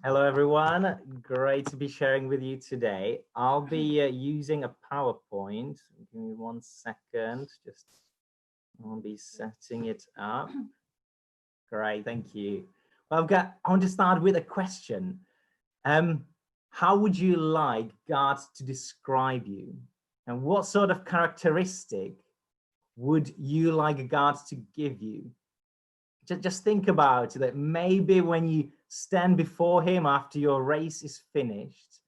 Hello, everyone. Great to be sharing with you today. I'll be using a PowerPoint. Give me 1 second. I'll be setting it up. Great, thank you. Well, I want to start with a question. How would you like God to describe you? And what sort of characteristic would you like God to give you? Just think about that. Maybe when you stand before him after your race is finished,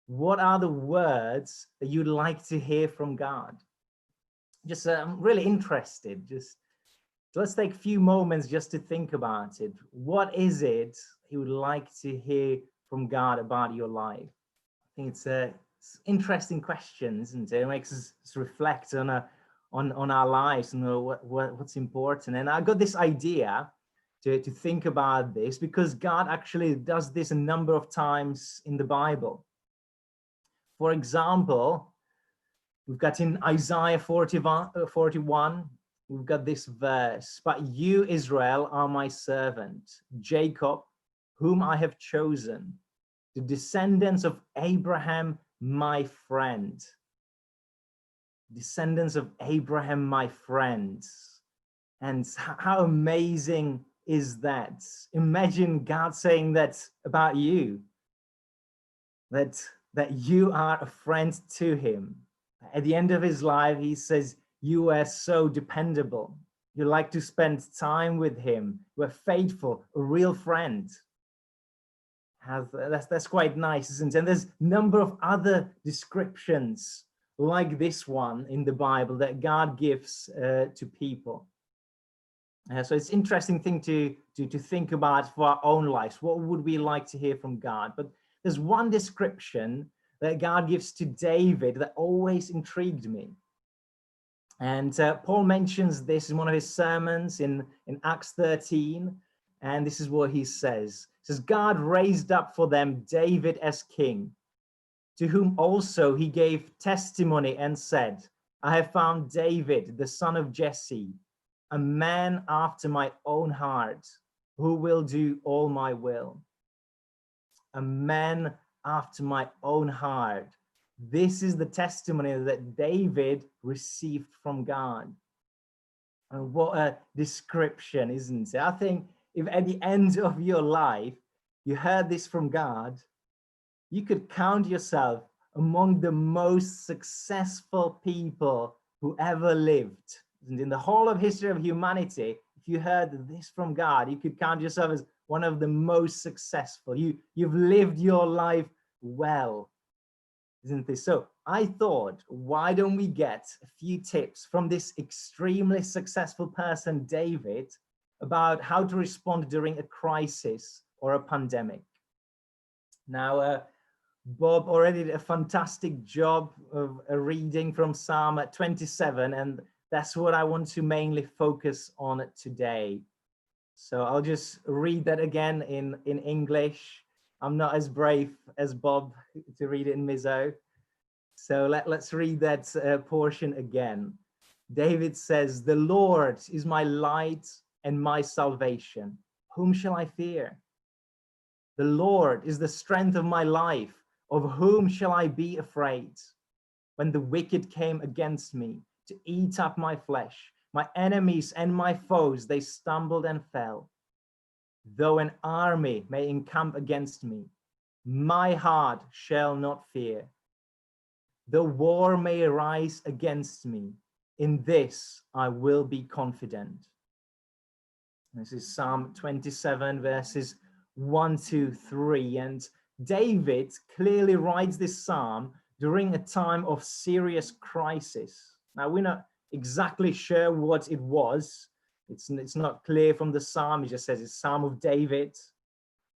what are the words that you'd like to hear from God? I'm really interested. Let's take a few moments just to think about it. What is it you would like to hear from God about your life? I think it's interesting question, isn't it? It makes us reflect on our lives and what's important. And I got this idea to think about this because God actually does this a number of times in the Bible. For example, we've got in Isaiah 41, we've got this verse, "But you, Israel, are my servant, Jacob, whom I have chosen, the descendants of Abraham, my friend." Descendants of Abraham, my friends. And how amazing is that? Imagine God saying that about you, that you are a friend to him. At the end of his life, he says, you are so dependable. You like to spend time with him. You are faithful, a real friend. That's quite nice, isn't it? And there's a number of other descriptions like this one in the Bible that God gives to people. So it's interesting thing to think about for our own lives. What would we like to hear from God? But there's one description that God gives to David that always intrigued me. And Paul mentions this in one of his sermons in Acts 13. And this is what he says. He says, God raised up for them David as king, to whom also he gave testimony and said, I have found David, the son of Jesse, a man after my own heart, who will do all my will. A man after my own heart. This is the testimony that David received from God. And what a description, isn't it? I think if at the end of your life, you heard this from God, you could count yourself among the most successful people who ever lived. And in the whole of history of humanity, if you heard this from God, you could count yourself as one of the most successful. You've lived your life well, isn't this? So I thought, why don't we get a few tips from this extremely successful person, David, about how to respond during a crisis or a pandemic. Now, Bob already did a fantastic job of reading from Psalm 27, and that's what I want to mainly focus on today. So I'll just read that again in English. I'm not as brave as Bob to read it in Mizo. So let's read that portion again. David says, the Lord is my light and my salvation. Whom shall I fear? The Lord is the strength of my life. Of whom shall I be afraid? When the wicked came against me to eat up my flesh, my enemies and my foes, they stumbled and fell. Though an army may encamp against me, my heart shall not fear. Though war may arise against me, in this I will be confident. This is Psalm 27, verses 1 to 3. And David clearly writes this psalm during a time of serious crisis. Now, we're not exactly sure what it was. It's not clear from the psalm. It just says it's Psalm of David.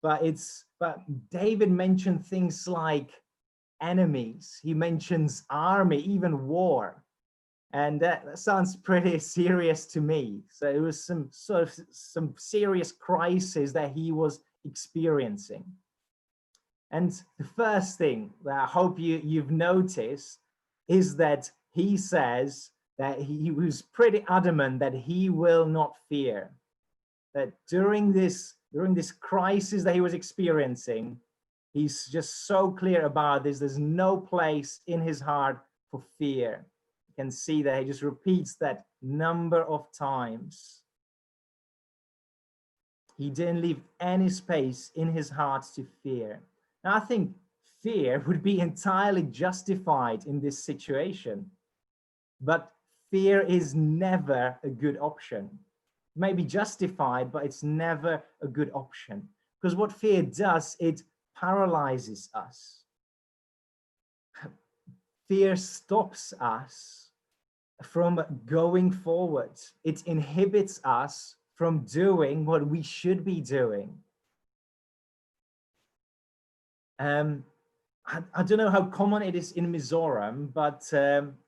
But David mentioned things like enemies. He mentions army, even war. And that sounds pretty serious to me. So it was some serious crisis that he was experiencing. And the first thing that I hope you've noticed is that he says that he was pretty adamant that he will not fear. That during this during this crisis that he was experiencing, he's just so clear about this. There's no place in his heart for fear. You can see that he just repeats that number of times. He didn't leave any space in his heart to fear. Now, I think fear would be entirely justified in this situation, but fear is never a good option. It may be justified, but it's never a good option, because what fear does, it paralyzes us. Fear stops us from going forward. It inhibits us from doing what we should be doing. I don't know how common it is in Mizoram, but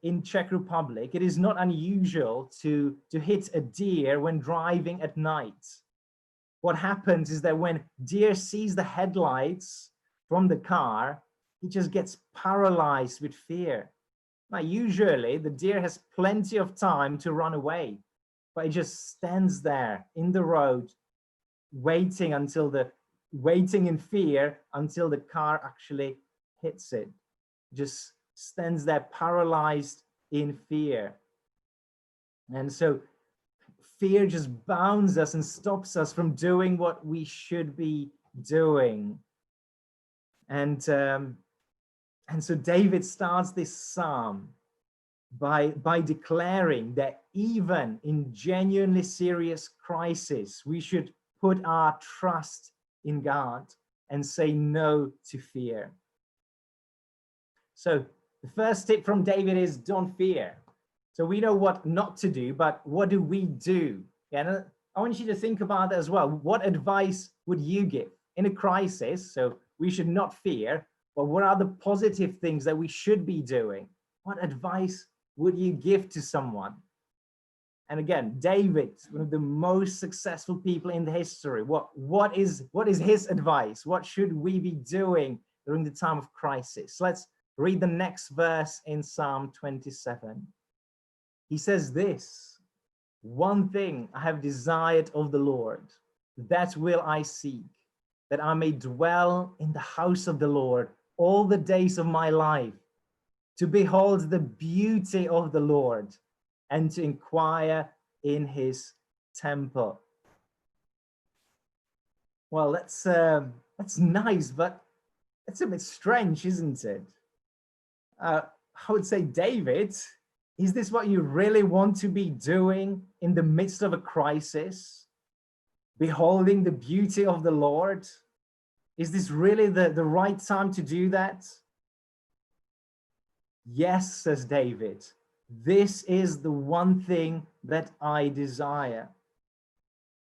in Czech Republic, it is not unusual to hit a deer when driving at night. What happens is that when deer sees the headlights from the car, he just gets paralyzed with fear. Now, usually the deer has plenty of time to run away, but it just stands there in the road, waiting in fear until the car actually hits it. Just stands there paralyzed in fear. And so fear just bounds us and stops us from doing what we should be doing. And so David starts this psalm by declaring that even in genuinely serious crisis, we should put our trust in God and say no to fear. So the first tip from David is don't fear. So we know what not to do, but what do we do? Yeah, I want you to think about that as well. What advice would you give in a crisis? So we should not fear, but what are the positive things that we should be doing? What advice would you give to someone? And again, David, one of the most successful people in the history, what is his advice? What should we be doing during the time of crisis? Let's read the next verse in Psalm 27. He says this: one thing I have desired of the Lord, that will I seek, that I may dwell in the house of the Lord all the days of my life, to behold the beauty of the Lord and to inquire in his temple. Well, that's nice, but it's a bit strange, isn't it? I would say, David, is this what you really want to be doing in the midst of a crisis? Beholding the beauty of the Lord? Is this really the right time to do that? Yes, says David, this is the one thing that I desire.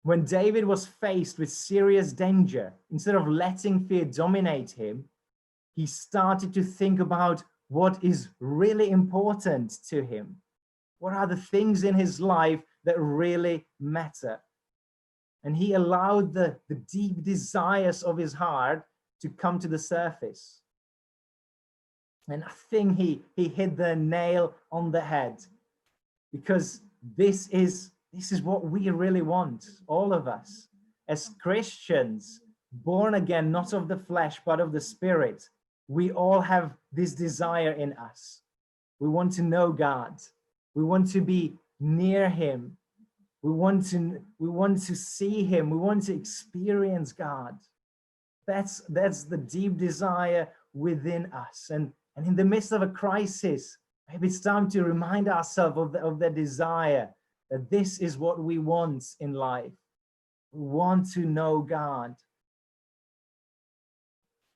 When David was faced with serious danger, instead of letting fear dominate him, he started to think about what is really important to him. What are the things in his life that really matter? And he allowed the deep desires of his heart to come to the surface. And I think he hit the nail on the head, because this is what we really want, all of us. As Christians, born again, not of the flesh, but of the Spirit, we all have this desire in us. We want to know God. We want to be near him. We want to see him. We want to experience God. That's the deep desire within us. And in the midst of a crisis, maybe it's time to remind ourselves of the desire that this is what we want in life. We want to know God.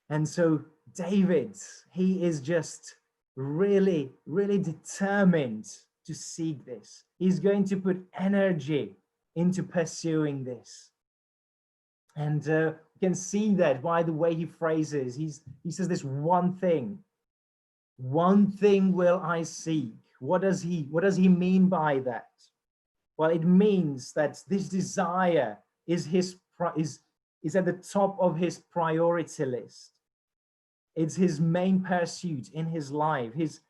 And so David, he is just really, really determined to seek this. He's going to put energy into pursuing this. And you can see that by the way he phrases. He says this one thing will I seek. What does he mean by that? Well, it means that this desire is at the top of his priority list. It's his main pursuit in his life. His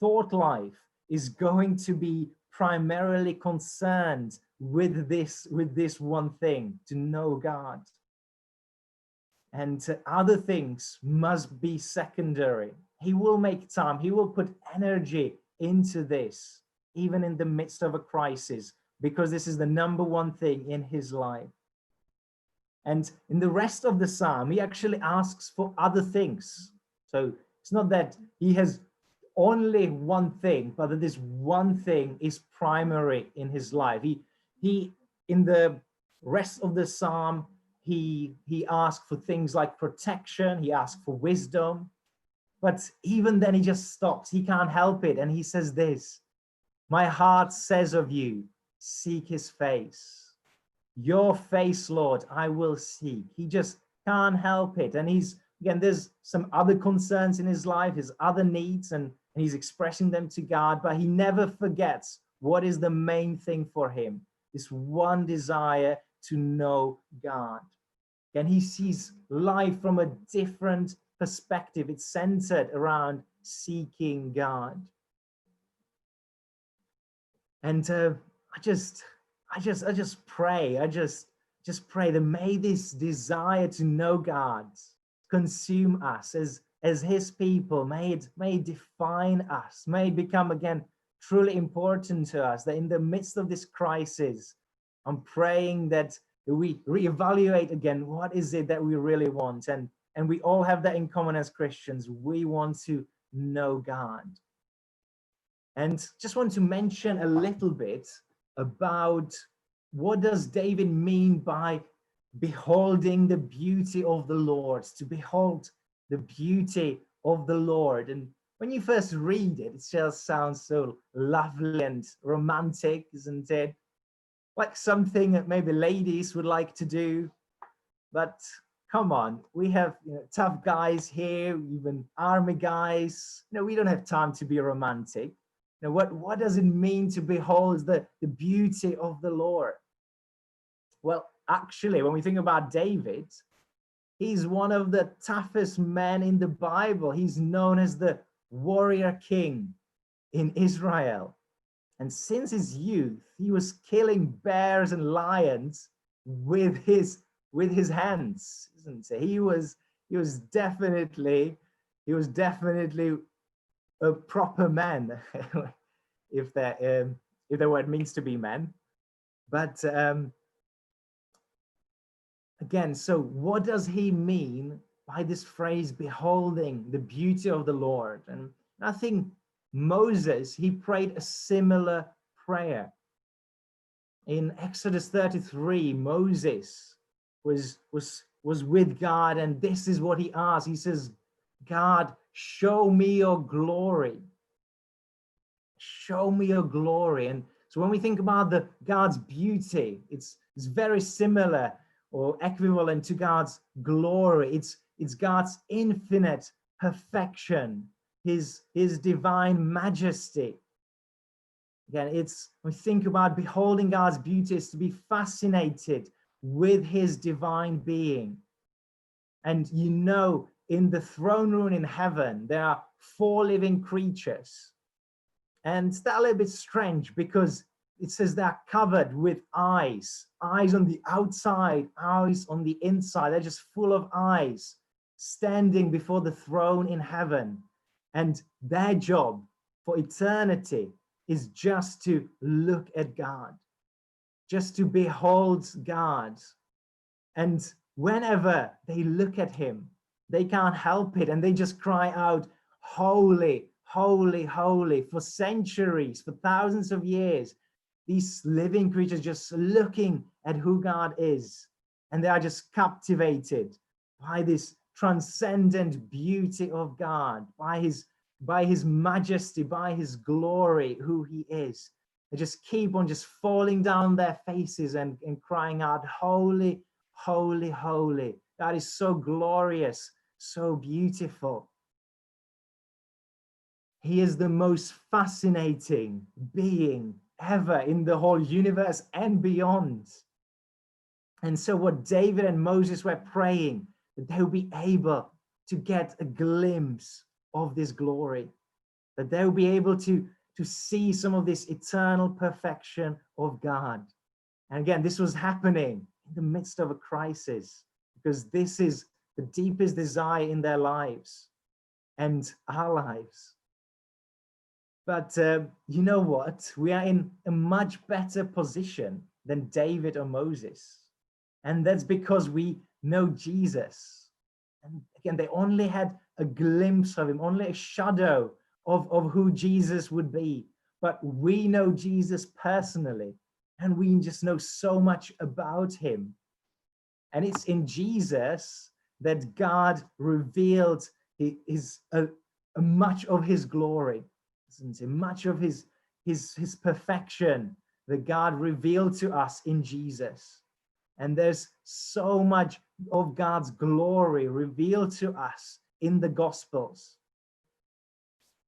thought life is going to be primarily concerned with this one thing, to know God. and other things must be secondary. He will make time, he will put energy into this, even in the midst of a crisis, because this is the number one thing in his life. And in the rest of the psalm, he actually asks for other things. So it's not that he has only one thing, but that this one thing is primary in his life. He in the rest of the psalm, he asks for things like protection, he asks for wisdom, but even then he just stops. He can't help it. And he says this, my heart says of you, seek his face. Your face, Lord, I will seek. He just can't help it. And he's, again, there's some other concerns in his life, his other needs, and he's expressing them to God, but he never forgets what is the main thing for him, this one desire to know God. And he sees life from a different perspective. It's centered around seeking God. And I just pray, I just pray that may this desire to know God consume us as his people. May it define us. May it become again truly important to us, that in the midst of this crisis, I'm praying that we reevaluate again, what is it that we really want? And we all have that in common as Christians. We want to know God. And just want to mention a little bit about what does David mean by beholding the beauty of the Lord, to behold the beauty of the Lord. And when you first read it, it just sounds so lovely and romantic, isn't it? Like something that maybe ladies would like to do. But come on, we have tough guys here, even army guys. We don't have time to be romantic. What does it mean to behold the beauty of the Lord? Well, actually, when we think about David, he's one of the toughest men in the Bible. He's known as the warrior king in Israel. And since his youth, he was killing bears and lions with his hands, isn't he? He was definitely a proper man, if the word means to be man. But again, so what does he mean by this phrase, beholding the beauty of the Lord? And I think Moses, he prayed a similar prayer. In Exodus 33, Moses was with God, and this is what he asked. He says, God, show me your glory. Show me your glory. And so when we think about God's beauty, it's very similar or equivalent to God's glory. It's God's infinite perfection, his divine majesty. Again, when we think about beholding God's beauty, is to be fascinated with his divine being. And in the throne room in heaven, there are 4 living creatures. And that's a little bit strange because it says they're covered with eyes on the outside, eyes on the inside. They're just full of eyes standing before the throne in heaven. And their job for eternity is just to look at God, just to behold God. And whenever they look at him, they can't help it. And they just cry out, holy, holy, holy. For centuries, for thousands of years, these living creatures just looking at who God is. And they are just captivated by this transcendent beauty of God, by his majesty, by his glory, who he is. They just keep on just falling down their faces and crying out, holy, holy, holy. God is so glorious, so beautiful. He is the most fascinating being ever in the whole universe and beyond. And so what David and Moses were praying, that they will be able to get a glimpse of this glory, that they will be able to see some of this eternal perfection of God. And again, this was happening in the midst of a crisis, because this is the deepest desire in their lives and our lives. But you know what? We are in a much better position than David or Moses. And that's because we know Jesus. And again, they only had a glimpse of him, only a shadow of who Jesus would be. But we know Jesus personally, and we just know so much about him. And it's in Jesus that God revealed much of his glory, much of his perfection that God revealed to us in Jesus. And there's so much of God's glory revealed to us in the Gospels.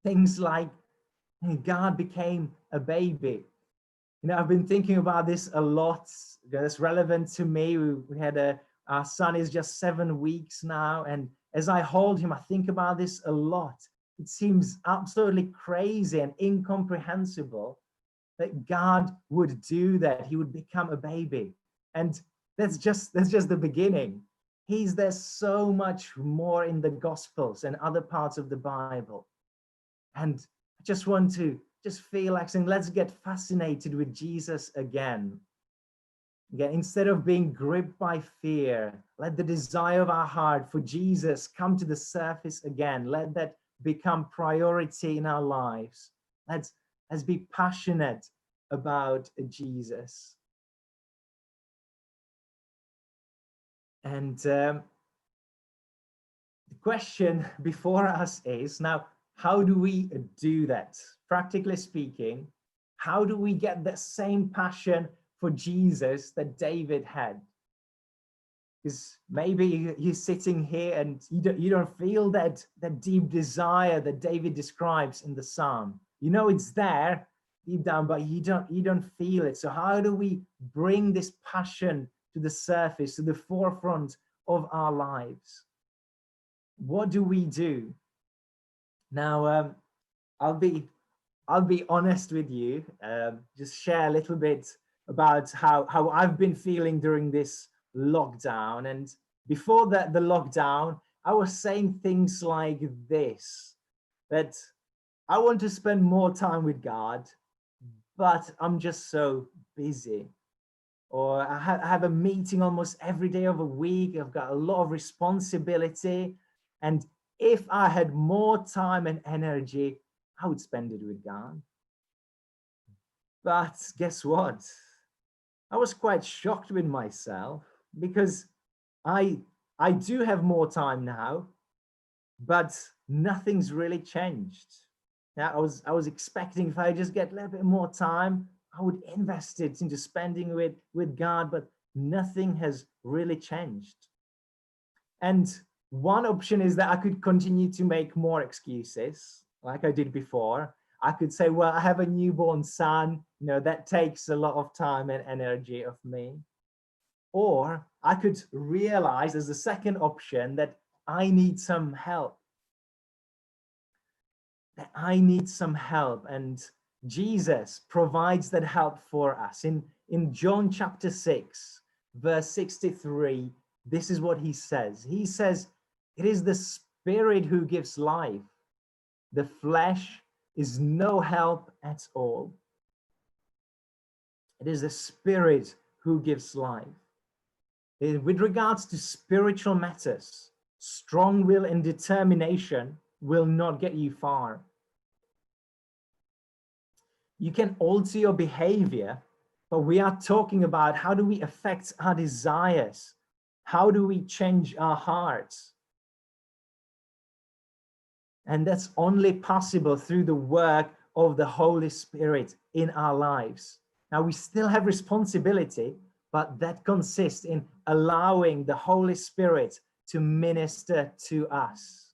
Things like God became a baby. You know, I've been thinking about this a lot. It's relevant to me. We had our son is just 7 weeks now. And as I hold him, I think about this a lot. It seems absolutely crazy and incomprehensible that God would do that. He would become a baby. And that's just the beginning. There's so much more in the Gospels and other parts of the Bible. And I just want to feel like saying, let's get fascinated with Jesus again. Again, instead of being gripped by fear, let the desire of our heart for Jesus come to the surface again. Let that become priority in our lives. Let's be passionate about Jesus. And the question before us is now, how do we do that? Practically speaking, how do we get that same passion for Jesus that David had? Because maybe you're sitting here and you don't feel that deep desire that David describes in the Psalm. You know it's there deep down, but you don't feel it. So how do we bring this passion to the surface, to the forefront of our lives? What do we do? Now, I'll be honest with you, just share a little bit about how I've been feeling during this lockdown. And before the lockdown, I was saying things like this, that I want to spend more time with God, but I'm just so busy. Or I have a meeting almost every day of a week. I've got a lot of responsibility. And if I had more time and energy, I would spend it with God. But guess what? I was quite shocked with myself, because I do have more time now, but nothing's really changed. Now, I was expecting if I just get a little bit more time, I would invest it into spending with God, but nothing has really changed. And one option is that I could continue to make more excuses like I did before. I could say, well, I have a newborn son, that takes a lot of time and energy of me. Or I could realize as a second option that I need some help. That I need some help, and Jesus provides that help for us. In John chapter 6, verse 63, this is what he says. He says, it is the Spirit who gives life. The flesh is no help at all. It is the Spirit who gives life. With regards to spiritual matters, strong will and determination will not get you far. You can alter your behavior, but we are talking about how do we affect our desires? How do we change our hearts? And that's only possible through the work of the Holy Spirit in our lives. Now, we still have responsibility, but that consists in allowing the Holy Spirit to minister to us.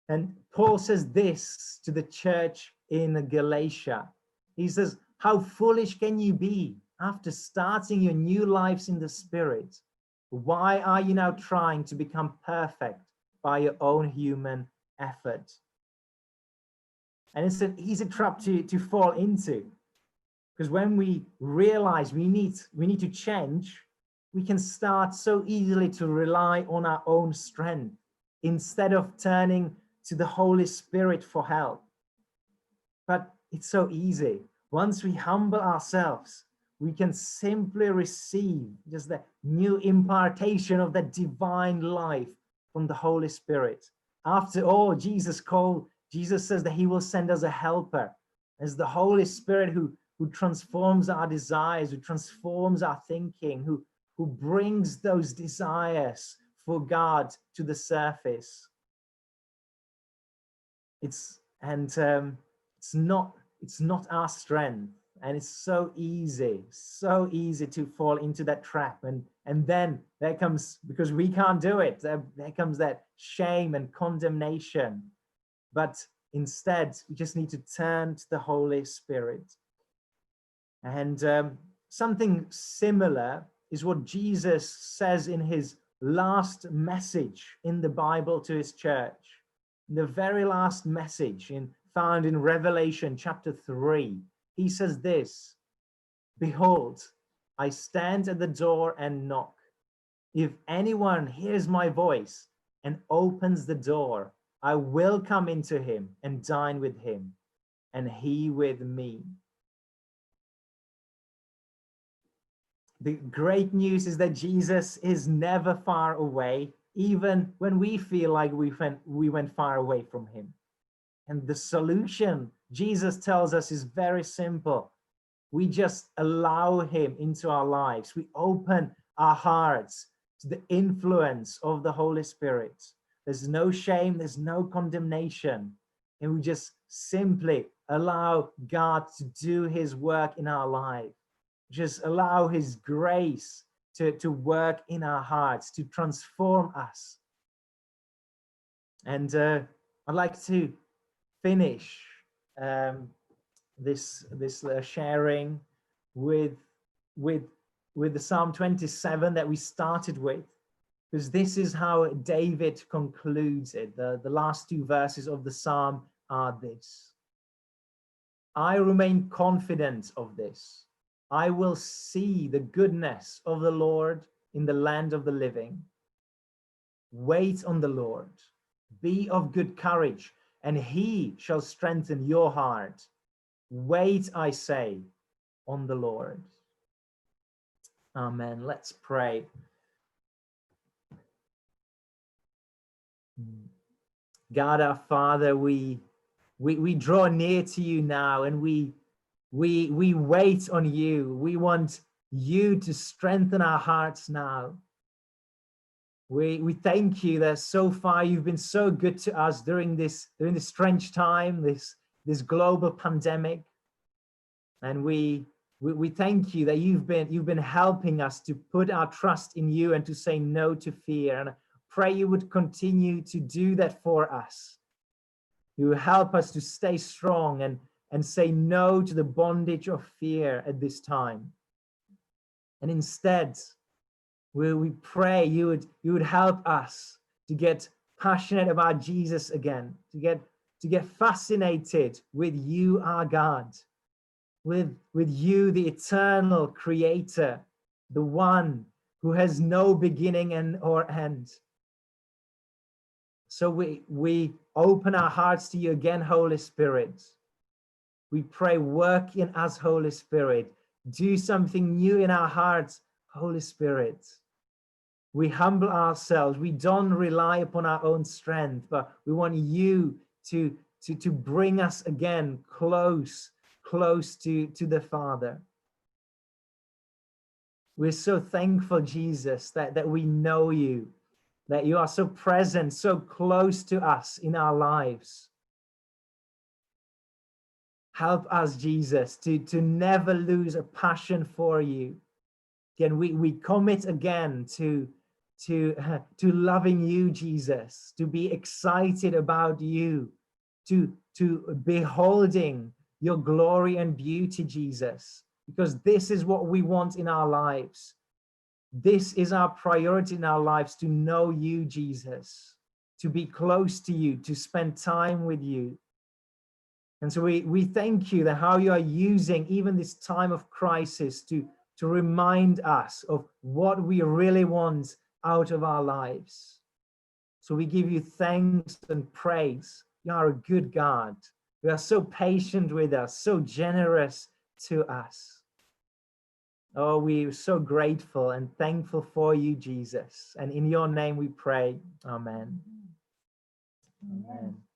And Paul says this to the church in Galatia. He says, how foolish can you be after starting your new lives in the Spirit? Why are you now trying to become perfect by your own human effort? And it's an easy trap to fall into, because when we realize we need to change, we can start so easily to rely on our own strength instead of turning to the Holy Spirit for help. But it's so easy. Once we humble ourselves, we can simply receive just the new impartation of that divine life from the Holy Spirit. After all, Jesus says that he will send us a helper, as the Holy Spirit who transforms our desires, who transforms our thinking, who brings those desires for God to the surface. It's not our strength, and it's so easy to fall into that trap, and then there comes, because we can't do it, there comes that shame and condemnation. But instead, we just need to turn to the Holy Spirit. And something similar is what Jesus says in his last message in the Bible to his church. The very last message found in Revelation chapter 3, he says this: "Behold, I stand at the door and knock. If anyone hears my voice and opens the door, I will come into him and dine with him, and he with me." The great news is that Jesus is never far away, even when we feel like we went far away from him. And the solution, Jesus tells us, is very simple. We just allow him into our lives. We open our hearts to the influence of the Holy Spirit. There's no shame, there's no condemnation. And we just simply allow God to do his work in our life. Just allow his grace to work in our hearts, to transform us. And I'd like to finish this sharing with the Psalm 27 that we started with, because this is how David concludes it. The last two verses of the Psalm are this: "I remain confident of this. I will see the goodness of the Lord in the land of the living. Wait on the Lord, be of good courage, and he shall strengthen your heart. Wait, I say, on the Lord." Amen. Let's pray. God our Father, we draw near to you now, and we wait on you. We want you to strengthen our hearts now. We thank you that so far you've been so good to us during this strange time, this global pandemic. And we thank you that you've been helping us to put our trust in you and to say no to fear. And I pray you would continue to do that for us. You will help us to stay strong and say no to the bondage of fear at this time. And instead, we pray you would help us to get passionate about Jesus again, to get fascinated with you, our God, with you, the eternal creator, the one who has no beginning or end. So we open our hearts to you again, Holy Spirit. We pray, work in us, Holy Spirit. Do something new in our hearts, Holy Spirit. We humble ourselves. We don't rely upon our own strength, but we want you to bring us again close to the Father. We're so thankful, Jesus, that we know you, that you are so present, so close to us in our lives. Help us, Jesus, to never lose a passion for you. Again, we commit again to loving you, Jesus, to be excited about you, to beholding your glory and beauty, Jesus, because this is what we want in our lives. This is our priority in our lives, to know you, Jesus, to be close to you, to spend time with you. And so we thank you that how you are using even this time of crisis to to remind us of what we really want out of our lives. So we give you thanks and praise. You are a good God. You are so patient with us, so generous to us. Oh, we're so grateful and thankful for you, Jesus. And in your name we pray. Amen. Amen.